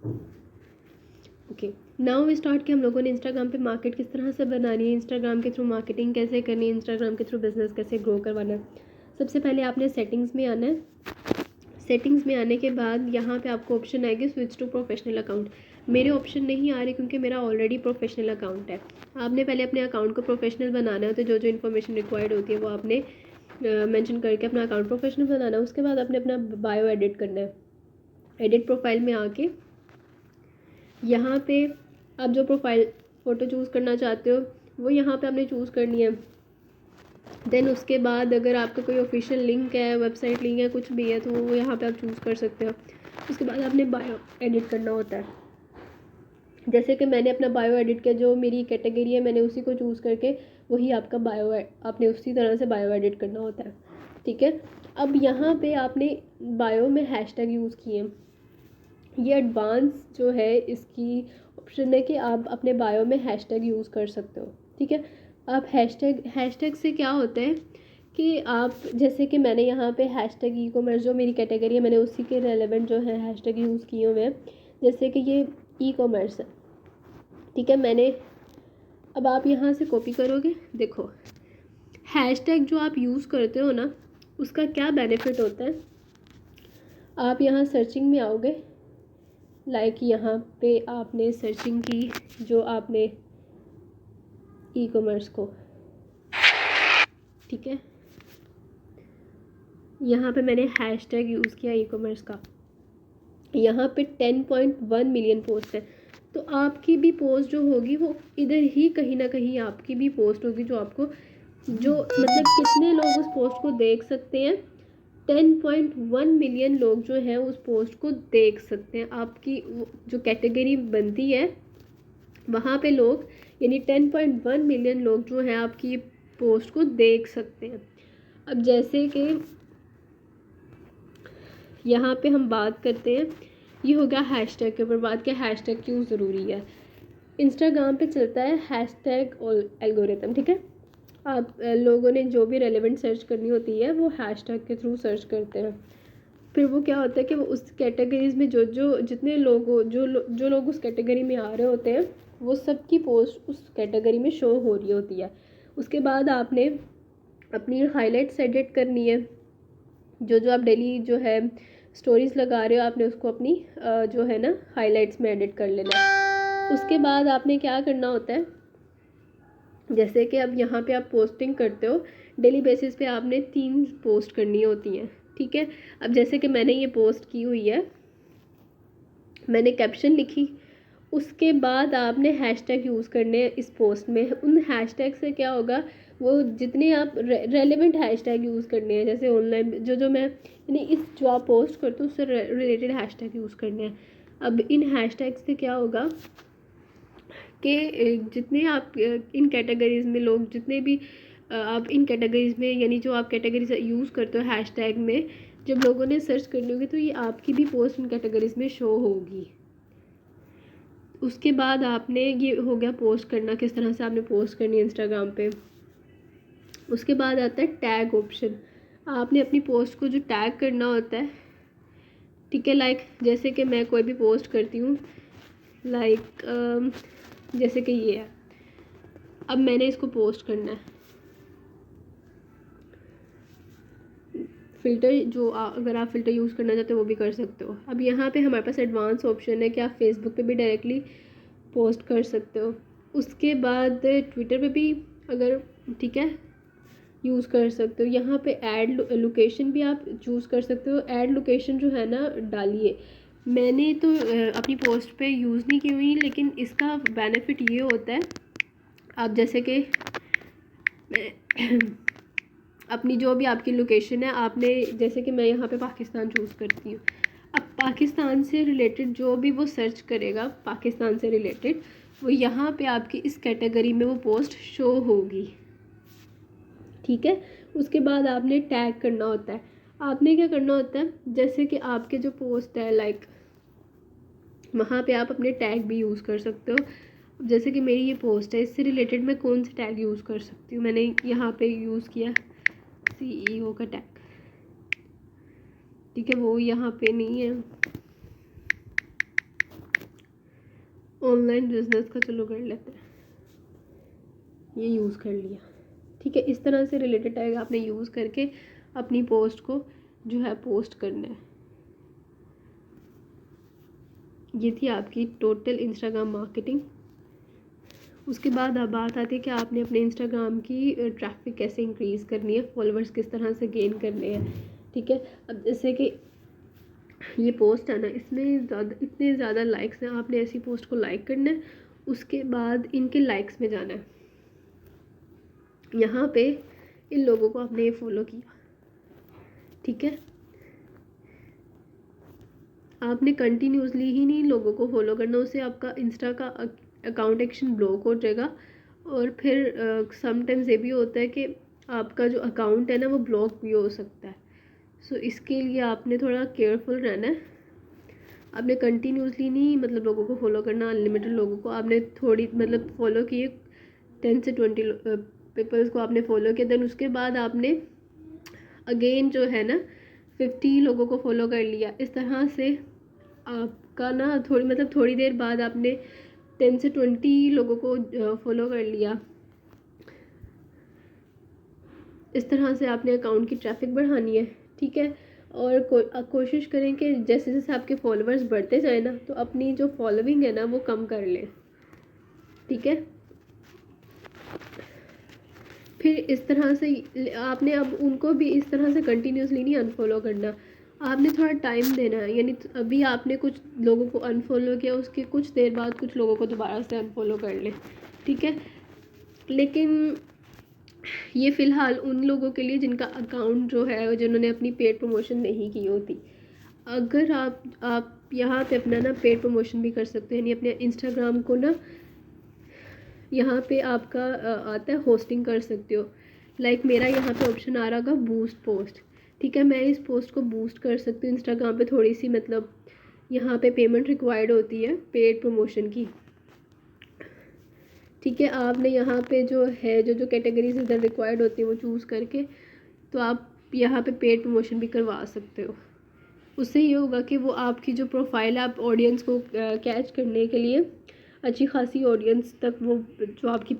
Okay, now we start कि हम लोगों ने इंस्टाग्राम पे मार्केट किस तरह से बनानी है, इंस्टाग्राम के थ्रू मार्केटिंग कैसे करनी है, इंस्टाग्राम के थ्रू बिजनेस कैसे ग्रो करवाना है। सबसे पहले आपने सेटिंग्स में आना है। सेटिंग्स में आने के बाद यहाँ पे आपको ऑप्शन आएगी स्विच टू प्रोफेशनल अकाउंट। मेरे ऑप्शन नहीं आ रही क्योंकि मेरा ऑलरेडी प्रोफेशनल अकाउंट है। आपने पहले अपने अकाउंट को प्रोफेशनल बनाना है, तो जो जो इन्फॉर्मेशन रिक्वायर्ड होती है वो आपने मेंशन करके अपना अकाउंट प्रोफेशनल बनाना है। उसके बाद आपने अपना बायो एडिट करना है। एडिट प्रोफाइल में आके यहाँ पे आप जो प्रोफाइल फ़ोटो चूज़ करना चाहते हो वो यहाँ पे आपने चूज़ करनी है। देन उसके बाद अगर आपका कोई ऑफिशियल लिंक है, वेबसाइट लिंक है, कुछ भी है, तो वो यहाँ पे आप चूज़ कर सकते हो। उसके बाद आपने बायो एडिट करना होता है। जैसे कि मैंने अपना बायो एडिट किया, जो मेरी कैटेगरी है मैंने उसी को चूज़ करके वही आपका बायो आपने उसी तरह से बायो एडिट करना होता है। ठीक है, अब यहाँ पे आपने बायो में हैशटैग यूज़ किए। ये एडवांस जो है इसकी ऑप्शन है कि आप अपने बायो में हैशटैग यूज़ कर सकते हो। ठीक है, आप हैशटैग से क्या होता है कि आप जैसे कि मैंने यहाँ पे हैशटैग ई कॉमर्स जो मेरी कैटेगरी है मैंने उसी के रेलेवेंट जो है हैशटैग यूज़ किए हुए हैं। जैसे कि ये ई कॉमर्स है। ठीक है, मैंने अब आप यहाँ से कॉपी करोगे। देखो हैशटैग जो आप यूज़ करते हो ना उसका क्या बेनिफिट होता है। आप यहाँ सर्चिंग में आओगे, लाइक यहाँ पे आपने सर्चिंग की जो आपने ई कॉमर्स को, ठीक है, यहाँ पे मैंने हैशटैग यूज़ किया ई कॉमर्स का। यहाँ पे 10.1 मिलियन पोस्ट है, तो आपकी भी पोस्ट जो होगी वो इधर ही कहीं ना कहीं आपकी भी पोस्ट होगी जो आपको जो मतलब कितने लोग उस पोस्ट को देख सकते हैं। 10.1 मिलियन लोग जो हैं उस पोस्ट को देख सकते हैं। आपकी जो कैटेगरी बनती है वहाँ पे लोग यानी 10.1 मिलियन लोग जो हैं आपकी पोस्ट को देख सकते हैं। अब जैसे कि यहाँ पे हम बात करते हैं, ये हो गया हैशटैग के ऊपर बात कि हैशटैग क्यों ज़रूरी है। इंस्टाग्राम पे चलता है हैशटैग और एल्गोरिथम। ठीक है, आप लोगों ने जो भी रेलेवेंट सर्च करनी होती है वो हैशटैग के थ्रू सर्च करते हैं। फिर वो क्या होता है कि वो उस कैटेगरीज में जो जो जितने लोग जो लोग उस कैटेगरी में आ रहे होते हैं वो सबकी पोस्ट उस कैटेगरी में शो हो रही होती है। उसके बाद आपने अपनी हाईलाइट्स एडिट करनी है। जो जो आप डेली जो है स्टोरीज लगा रहे हो आपने उसको अपनी जो है ना हाईलाइट्स में एडिट कर लेना है। उसके बाद आपने क्या करना होता है, जैसे कि अब यहाँ पे आप पोस्टिंग करते हो डेली बेसिस पे आपने 3 पोस्ट करनी होती हैं। ठीक है, अब जैसे कि मैंने ये पोस्ट की हुई है, मैंने कैप्शन लिखी, उसके बाद आपने हैशटैग यूज़ करने हैं इस पोस्ट में। उन हैशटैग से क्या होगा, वो जितने आप रेलेवेंट हैशटैग यूज़ करने हैं, जैसे ऑनलाइन जो जो मैं यानी इस जो आप पोस्ट करते हो उससे रिलेटेड हैशटैग यूज़ करने हैं। अब इन हैशटैग से क्या होगा कि जितने आप इन कैटेगरीज़ में लोग जितने भी आप इन कैटेगरीज़ में यानी जो आप कैटेगरीज यूज़ करते हो हैशटैग में, जब लोगों ने सर्च करनी होगी तो ये आपकी भी पोस्ट इन कैटेगरीज़ में शो होगी। उसके बाद आपने ये हो गया पोस्ट करना, किस तरह से आपने पोस्ट करनी है इंस्टाग्राम पे। उसके बाद आता है टैग ऑप्शन। आपने अपनी पोस्ट को जो टैग करना होता है, ठीक है, लाइक जैसे कि मैं कोई भी पोस्ट करती हूँ, लाइक जैसे कि ये है, अब मैंने इसको पोस्ट करना है। फ़िल्टर जो अगर आप फ़िल्टर यूज़ करना चाहते हो वो भी कर सकते हो। अब यहाँ पे हमारे पास एडवांस ऑप्शन है कि आप फेसबुक पे भी डायरेक्टली पोस्ट कर सकते हो। उसके बाद ट्विटर पे भी अगर ठीक है यूज़ कर सकते हो। यहाँ पे ऐड लोकेशन भी आप चूज़ कर सकते हो। ऐड लोकेशन जो है ना डालिए। मैंने तो अपनी पोस्ट पे यूज़ नहीं की हुई, लेकिन इसका बेनिफिट ये होता है, आप जैसे कि अपनी जो भी आपकी लोकेशन है आपने, जैसे कि मैं यहाँ पे पाकिस्तान चूज़ करती हूँ, अब पाकिस्तान से रिलेटेड जो भी वो सर्च करेगा पाकिस्तान से रिलेटेड, वो यहाँ पे आपकी इस कैटेगरी में वो पोस्ट शो होगी। ठीक है, उसके बाद आपने टैग करना होता है। आपने क्या करना होता है, जैसे कि आपके जो पोस्ट है लाइक वहाँ पे आप अपने टैग भी यूज़ कर सकते हो। जैसे कि मेरी ये पोस्ट है, इससे रिलेटेड मैं कौन से टैग यूज़ कर सकती हूँ, मैंने यहाँ पे यूज़ किया CEO का टैग। ठीक है, वो यहाँ पे नहीं है, ऑनलाइन बिजनेस का चलो कर लेते हैं, ये यूज़ कर लिया, ठीक है। इस तरह से रिलेटेड टैग आपने यूज़ करके अपनी पोस्ट को जो है पोस्ट करना है। ये थी आपकी टोटल इंस्टाग्राम मार्केटिंग। उसके बाद अब बात आती है कि आपने अपने इंस्टाग्राम की ट्रैफिक कैसे इंक्रीज़ करनी है, फॉलोअर्स किस तरह से गेन करने हैं, ठीक है। अब जैसे कि ये पोस्ट है ना, इसमें इतने ज़्यादा लाइक्स हैं, आपने ऐसी पोस्ट को लाइक करना है, उसके बाद इनके लाइक्स में जाना है। यहाँ पे इन लोगों को आपने फॉलो किया, ठीक है। आपने कंटिन्यूसली ही नहीं लोगों को फॉलो करना, उससे आपका इंस्टा का अकाउंट एक्शन ब्लॉक हो जाएगा। और फिर समटाइम्स ये भी होता है कि आपका जो अकाउंट है ना वो ब्लॉक भी हो सकता है। सो इसके लिए आपने थोड़ा केयरफुल रहना है। आपने कंटिन्यूसली नहीं मतलब लोगों को फॉलो करना, अनलिमिटेड लोगों को आपने थोड़ी मतलब फॉलो किए, 10 से 20 पीपल्स को आपने फॉलो किया, देन उसके बाद आपने अगेन जो है ना 50 लोगों को फॉलो कर लिया। इस तरह से आपका ना थोड़ी देर बाद आपने 10 से 20 लोगों को फॉलो कर लिया। इस तरह से आपने अकाउंट की ट्रैफिक बढ़ानी है, ठीक है। और कोशिश करें कि जैसे जैसे आपके फॉलोअर्स बढ़ते जाए ना, तो अपनी जो फॉलोइंग है ना वो कम कर लें, ठीक है। फिर इस तरह से आपने अब उनको भी इस तरह से कंटिन्यूसली नहीं अनफॉलो करना, आपने थोड़ा टाइम देना है। यानी अभी आपने कुछ लोगों को अनफॉलो किया, उसके कुछ देर बाद कुछ लोगों को दोबारा से अनफॉलो कर लें, ठीक है। लेकिन ये फ़िलहाल उन लोगों के लिए जिनका अकाउंट जो है, जिन्होंने अपनी पेड प्रमोशन नहीं की होती। अगर आप यहाँ पे अपना ना पेड प्रमोशन भी कर सकते हैं, यानी अपने इंस्टाग्राम को ना यहाँ पे आपका आता है होस्टिंग कर सकते हो। लाइक मेरा यहाँ पे ऑप्शन आ रहा होगा बूस्ट पोस्ट, ठीक है। मैं इस पोस्ट को बूस्ट कर सकती हूँ। इंस्टाग्राम पे थोड़ी सी मतलब यहाँ पे पेमेंट रिक्वायर्ड होती है पेड प्रमोशन की, ठीक है। आपने यहाँ पे जो है जो कैटेगरीज इधर रिक्वायर्ड होती है वो चूज़ करके तो आप यहाँ पे पेड प्रमोशन भी करवा सकते हो। उससे ये होगा कि वो आपकी जो प्रोफाइल है, आप ऑडियंस को कैच करने के लिए अच्छी खासी ऑडियंस तक वो जो आपकी